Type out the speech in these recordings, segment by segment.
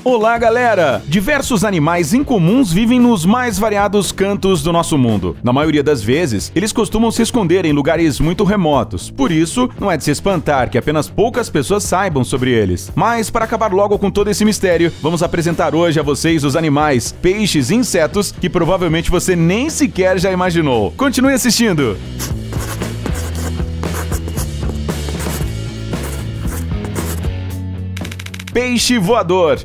Olá, galera! Diversos animais incomuns vivem nos mais variados cantos do nosso mundo. Na maioria das vezes, eles costumam se esconder em lugares muito remotos. Por isso, não é de se espantar que apenas poucas pessoas saibam sobre eles. Mas, para acabar logo com todo esse mistério, vamos apresentar hoje a vocês os animais, peixes e insetos que provavelmente você nem sequer já imaginou. Continue assistindo! Peixe voador.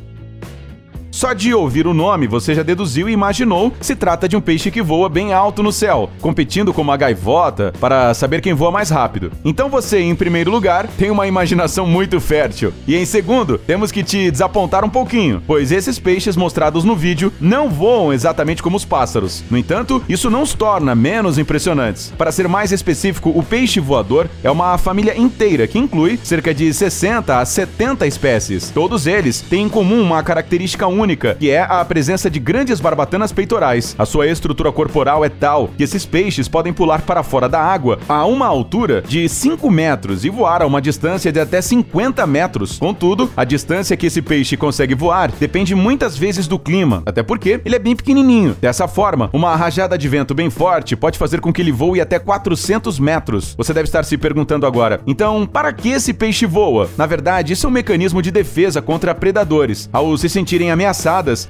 Só de ouvir o nome, você já deduziu e imaginou que se trata de um peixe que voa bem alto no céu, competindo com uma gaivota para saber quem voa mais rápido. Então você, em primeiro lugar, tem uma imaginação muito fértil. E em segundo, temos que te desapontar um pouquinho, pois esses peixes mostrados no vídeo não voam exatamente como os pássaros. No entanto, isso não os torna menos impressionantes. Para ser mais específico, o peixe voador é uma família inteira que inclui cerca de 60 a 70 espécies. Todos eles têm em comum uma característica única, que é a presença de grandes barbatanas peitorais. A sua estrutura corporal é tal que esses peixes podem pular para fora da água a uma altura de 5 metros e voar a uma distância de até 50 metros. Contudo, a distância que esse peixe consegue voar depende muitas vezes do clima, até porque ele é bem pequenininho. Dessa forma, uma rajada de vento bem forte pode fazer com que ele voe até 400 metros. Você deve estar se perguntando agora, então, para que esse peixe voa? Na verdade, isso é um mecanismo de defesa contra predadores. Ao se sentirem ameaçados,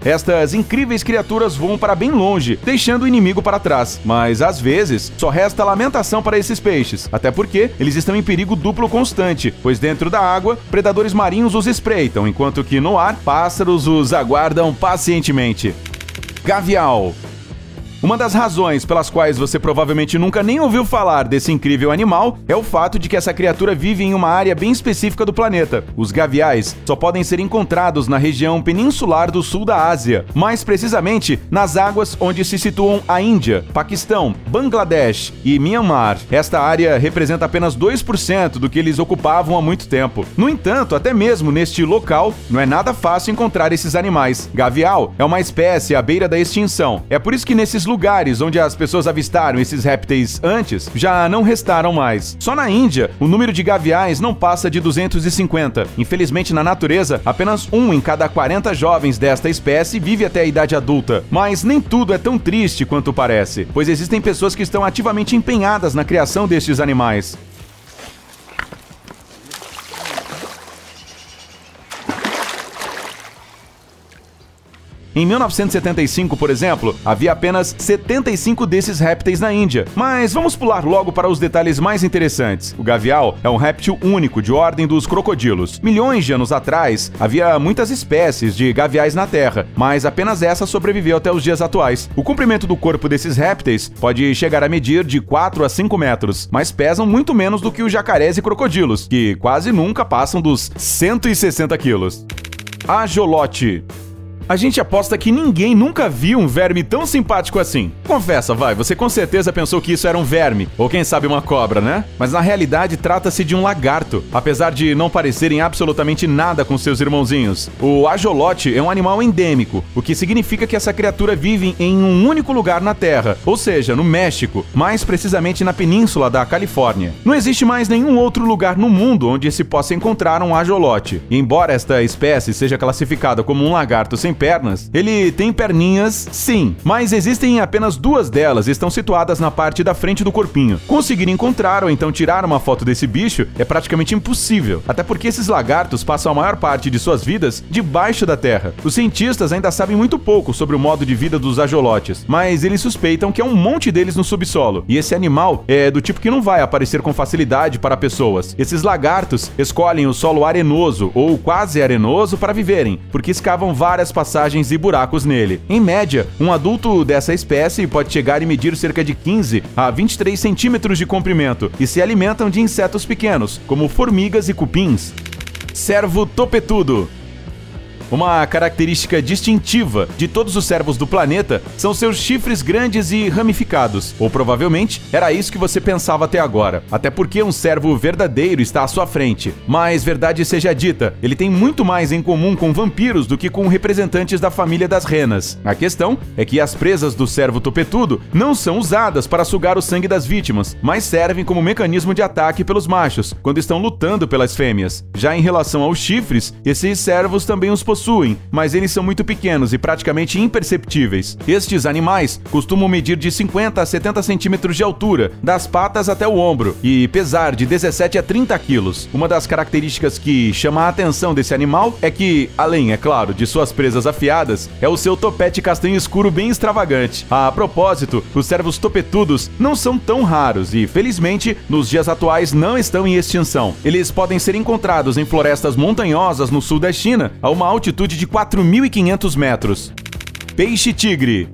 estas incríveis criaturas voam para bem longe, deixando o inimigo para trás. Mas, às vezes, só resta lamentação para esses peixes, até porque eles estão em perigo duplo constante, pois dentro da água, predadores marinhos os espreitam, enquanto que no ar, pássaros os aguardam pacientemente. Gavial. Uma das razões pelas quais você provavelmente nunca nem ouviu falar desse incrível animal é o fato de que essa criatura vive em uma área bem específica do planeta. Os gaviais só podem ser encontrados na região peninsular do sul da Ásia, mais precisamente nas águas onde se situam a Índia, Paquistão, Bangladesh e Myanmar. Esta área representa apenas 2% do que eles ocupavam há muito tempo. No entanto, até mesmo neste local, não é nada fácil encontrar esses animais. Gavial é uma espécie à beira da extinção. É por isso que nesses lugares onde as pessoas avistaram esses répteis antes, já não restaram mais. Só na Índia, o número de gaviais não passa de 250. Infelizmente, na natureza, apenas 1 em cada 40 jovens desta espécie vive até a idade adulta. Mas nem tudo é tão triste quanto parece, pois existem pessoas que estão ativamente empenhadas na criação destes animais. Em 1975, por exemplo, havia apenas 75 desses répteis na Índia. Mas vamos pular logo para os detalhes mais interessantes. O gavial é um réptil único de ordem dos crocodilos. Milhões de anos atrás, havia muitas espécies de gaviais na Terra, mas apenas essa sobreviveu até os dias atuais. O comprimento do corpo desses répteis pode chegar a medir de 4 a 5 metros, mas pesam muito menos do que os jacarés e crocodilos, que quase nunca passam dos 160 quilos. Ajolote. A gente aposta que ninguém nunca viu um verme tão simpático assim. Confessa, vai, você com certeza pensou que isso era um verme, ou quem sabe uma cobra, né? Mas na realidade trata-se de um lagarto, apesar de não parecerem absolutamente nada com seus irmãozinhos. O ajolote é um animal endêmico, o que significa que essa criatura vive em um único lugar na Terra, ou seja, no México, mais precisamente na península da Califórnia. Não existe mais nenhum outro lugar no mundo onde se possa encontrar um ajolote. E embora esta espécie seja classificada como um lagarto sem pernas, ele tem perninhas, sim, mas existem apenas 2 delas e estão situadas na parte da frente do corpinho. Conseguir encontrar ou então tirar uma foto desse bicho é praticamente impossível, até porque esses lagartos passam a maior parte de suas vidas debaixo da terra. Os cientistas ainda sabem muito pouco sobre o modo de vida dos ajolotes, mas eles suspeitam que há um monte deles no subsolo, e esse animal é do tipo que não vai aparecer com facilidade para pessoas. Esses lagartos escolhem o solo arenoso ou quase arenoso para viverem, porque escavam várias passagens e buracos nele. Em média, um adulto dessa espécie pode chegar e medir cerca de 15 a 23 centímetros de comprimento e se alimentam de insetos pequenos, como formigas e cupins. Cervo topetudo. Uma característica distintiva de todos os cervos do planeta são seus chifres grandes e ramificados, ou provavelmente era isso que você pensava até agora, até porque um cervo verdadeiro está à sua frente. Mas verdade seja dita, ele tem muito mais em comum com vampiros do que com representantes da família das renas. A questão é que as presas do cervo topetudo não são usadas para sugar o sangue das vítimas, mas servem como mecanismo de ataque pelos machos, quando estão lutando pelas fêmeas. Já em relação aos chifres, esses cervos também os possuem possuem, mas eles são muito pequenos e praticamente imperceptíveis. Estes animais costumam medir de 50 a 70 centímetros de altura, das patas até o ombro, e pesar de 17 a 30 quilos. Uma das características que chama a atenção desse animal é que, além, é claro, de suas presas afiadas, é o seu topete castanho escuro bem extravagante. A propósito, os cervos topetudos não são tão raros e, felizmente, nos dias atuais não estão em extinção. Eles podem ser encontrados em florestas montanhosas no sul da China, a uma altitude de 4.500 metros. Peixe-tigre.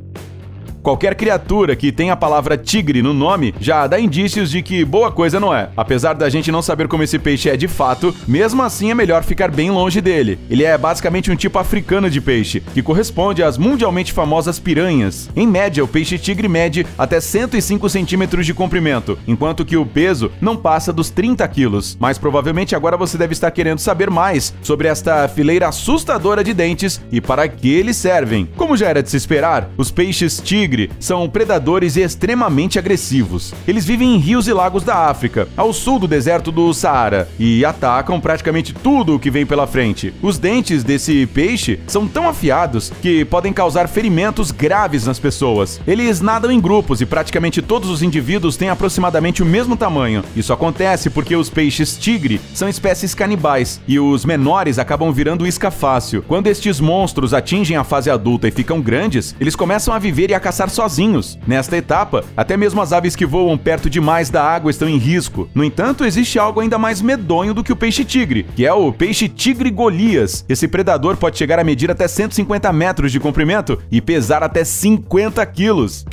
Qualquer criatura que tenha a palavra tigre no nome já dá indícios de que boa coisa não é. Apesar da gente não saber como esse peixe é de fato, mesmo assim é melhor ficar bem longe dele. Ele é basicamente um tipo africano de peixe, que corresponde às mundialmente famosas piranhas. Em média, o peixe-tigre mede até 105 centímetros de comprimento, enquanto que o peso não passa dos 30 quilos. Mas provavelmente agora você deve estar querendo saber mais sobre esta fileira assustadora de dentes e para que eles servem. Como já era de se esperar, os peixes-tigre são predadores extremamente agressivos. Eles vivem em rios e lagos da África, ao sul do deserto do Saara, e atacam praticamente tudo o que vem pela frente. Os dentes desse peixe são tão afiados que podem causar ferimentos graves nas pessoas. Eles nadam em grupos e praticamente todos os indivíduos têm aproximadamente o mesmo tamanho. Isso acontece porque os peixes-tigre são espécies canibais e os menores acabam virando isca fácil. Quando estes monstros atingem a fase adulta e ficam grandes, eles começam a viver e a caçar sozinhos. Nesta etapa, até mesmo as aves que voam perto demais da água estão em risco. No entanto, existe algo ainda mais medonho do que o peixe-tigre, que é o peixe-tigre Golias. Esse predador pode chegar a medir até 150 metros de comprimento e pesar até 50 quilos.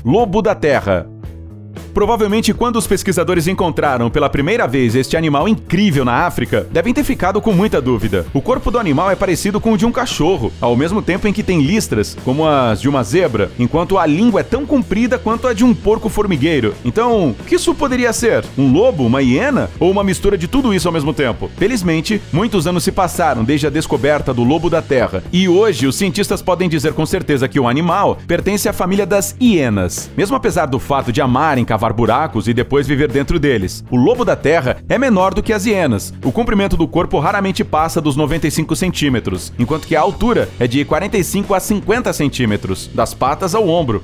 Lobo da terra. Provavelmente, quando os pesquisadores encontraram pela primeira vez este animal incrível na África, devem ter ficado com muita dúvida. O corpo do animal é parecido com o de um cachorro, ao mesmo tempo em que tem listras, como as de uma zebra, enquanto a língua é tão comprida quanto a de um porco formigueiro. Então, o que isso poderia ser? Um lobo, uma hiena ou uma mistura de tudo isso ao mesmo tempo? Felizmente, muitos anos se passaram desde a descoberta do lobo da terra, e hoje os cientistas podem dizer com certeza que o animal pertence à família das hienas. Mesmo apesar do fato de amarem cavar buracos e depois viver dentro deles, o lobo da terra é menor do que as hienas. O comprimento do corpo raramente passa dos 95 centímetros, enquanto que a altura é de 45 a 50 centímetros, das patas ao ombro.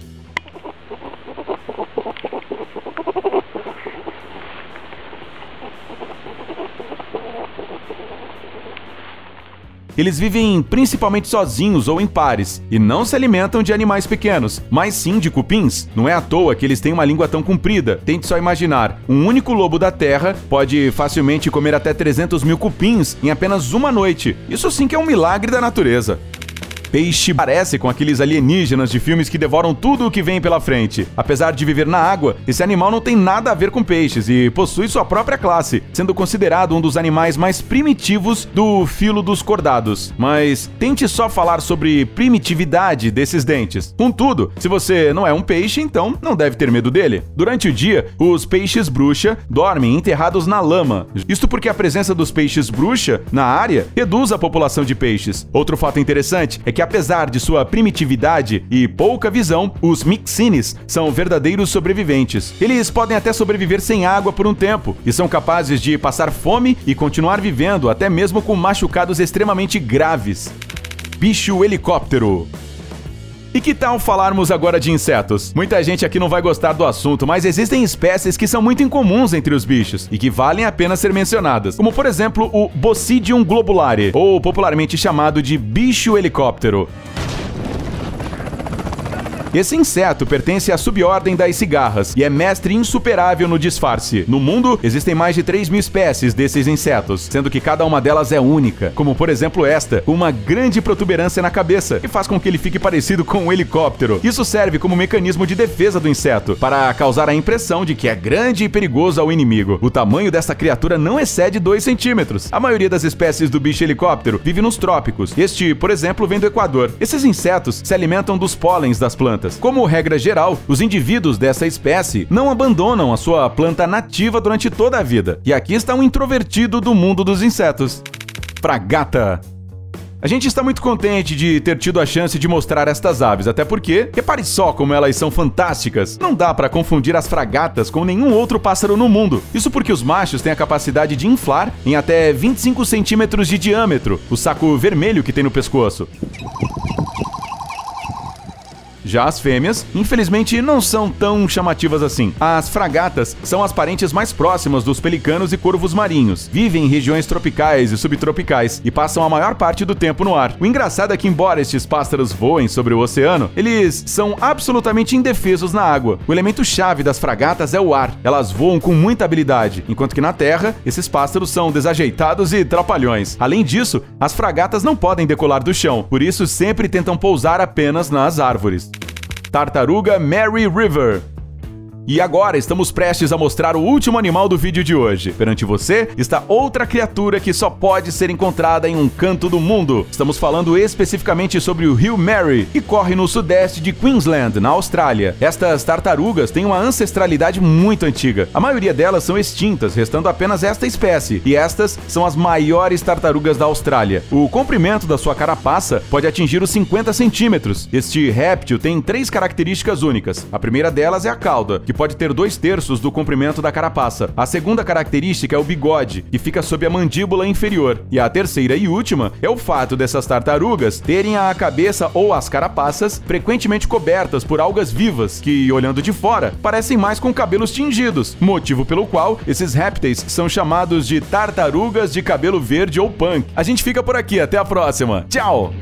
Eles vivem principalmente sozinhos ou em pares, e não se alimentam de animais pequenos, mas sim de cupins. Não é à toa que eles têm uma língua tão comprida. Tente só imaginar, um único lobo da terra pode facilmente comer até 300 mil cupins em apenas uma noite. Isso sim que é um milagre da natureza. Peixe parece com aqueles alienígenas de filmes que devoram tudo o que vem pela frente. Apesar de viver na água, esse animal não tem nada a ver com peixes e possui sua própria classe, sendo considerado um dos animais mais primitivos do filo dos cordados. Mas tente só falar sobre primitividade desses dentes. Contudo, se você não é um peixe, então não deve ter medo dele. Durante o dia, os peixes bruxa dormem enterrados na lama. Isto porque a presença dos peixes bruxa na área reduz a população de peixes. Outro fato interessante é que apesar de sua primitividade e pouca visão, os mixines são verdadeiros sobreviventes. Eles podem até sobreviver sem água por um tempo e são capazes de passar fome e continuar vivendo até mesmo com machucados extremamente graves. Bicho helicóptero. E que tal falarmos agora de insetos? Muita gente aqui não vai gostar do assunto, mas existem espécies que são muito incomuns entre os bichos e que valem a pena ser mencionadas, como por exemplo o Bocidium globulare, ou popularmente chamado de bicho helicóptero. Esse inseto pertence à subordem das cigarras e é mestre insuperável no disfarce. No mundo, existem mais de 3.000 espécies desses insetos, sendo que cada uma delas é única, como por exemplo esta, com uma grande protuberância na cabeça, que faz com que ele fique parecido com um helicóptero. Isso serve como mecanismo de defesa do inseto, para causar a impressão de que é grande e perigoso ao inimigo. O tamanho dessa criatura não excede 2 centímetros. A maioria das espécies do bicho helicóptero vive nos trópicos. Este, por exemplo, vem do Equador. Esses insetos se alimentam dos pólens das plantas. Como regra geral, os indivíduos dessa espécie não abandonam a sua planta nativa durante toda a vida. E aqui está um introvertido do mundo dos insetos. Fragata. A gente está muito contente de ter tido a chance de mostrar estas aves, até porque, repare só como elas são fantásticas. Não dá para confundir as fragatas com nenhum outro pássaro no mundo. Isso porque os machos têm a capacidade de inflar em até 25 centímetros de diâmetro o saco vermelho que tem no pescoço. Já as fêmeas, infelizmente, não são tão chamativas assim. As fragatas são as parentes mais próximas dos pelicanos e corvos marinhos. Vivem em regiões tropicais e subtropicais e passam a maior parte do tempo no ar. O engraçado é que, embora estes pássaros voem sobre o oceano, eles são absolutamente indefesos na água. O elemento-chave das fragatas é o ar. Elas voam com muita habilidade, enquanto que na terra, esses pássaros são desajeitados e trapalhões. Além disso, as fragatas não podem decolar do chão, por isso sempre tentam pousar apenas nas árvores. Tartaruga Mary River. E agora estamos prestes a mostrar o último animal do vídeo de hoje. Perante você está outra criatura que só pode ser encontrada em um canto do mundo. Estamos falando especificamente sobre o rio Mary, que corre no sudeste de Queensland, na Austrália. Estas tartarugas têm uma ancestralidade muito antiga. A maioria delas são extintas, restando apenas esta espécie. E estas são as maiores tartarugas da Austrália. O comprimento da sua carapaça pode atingir os 50 centímetros. Este réptil tem 3 características únicas. A primeira delas é a cauda, que pode ter 2/3 do comprimento da carapaça. A segunda característica é o bigode, que fica sob a mandíbula inferior. E a terceira e última é o fato dessas tartarugas terem a cabeça ou as carapaças frequentemente cobertas por algas vivas, que, olhando de fora, parecem mais com cabelos tingidos, motivo pelo qual esses répteis são chamados de tartarugas de cabelo verde ou punk. A gente fica por aqui, até a próxima. Tchau!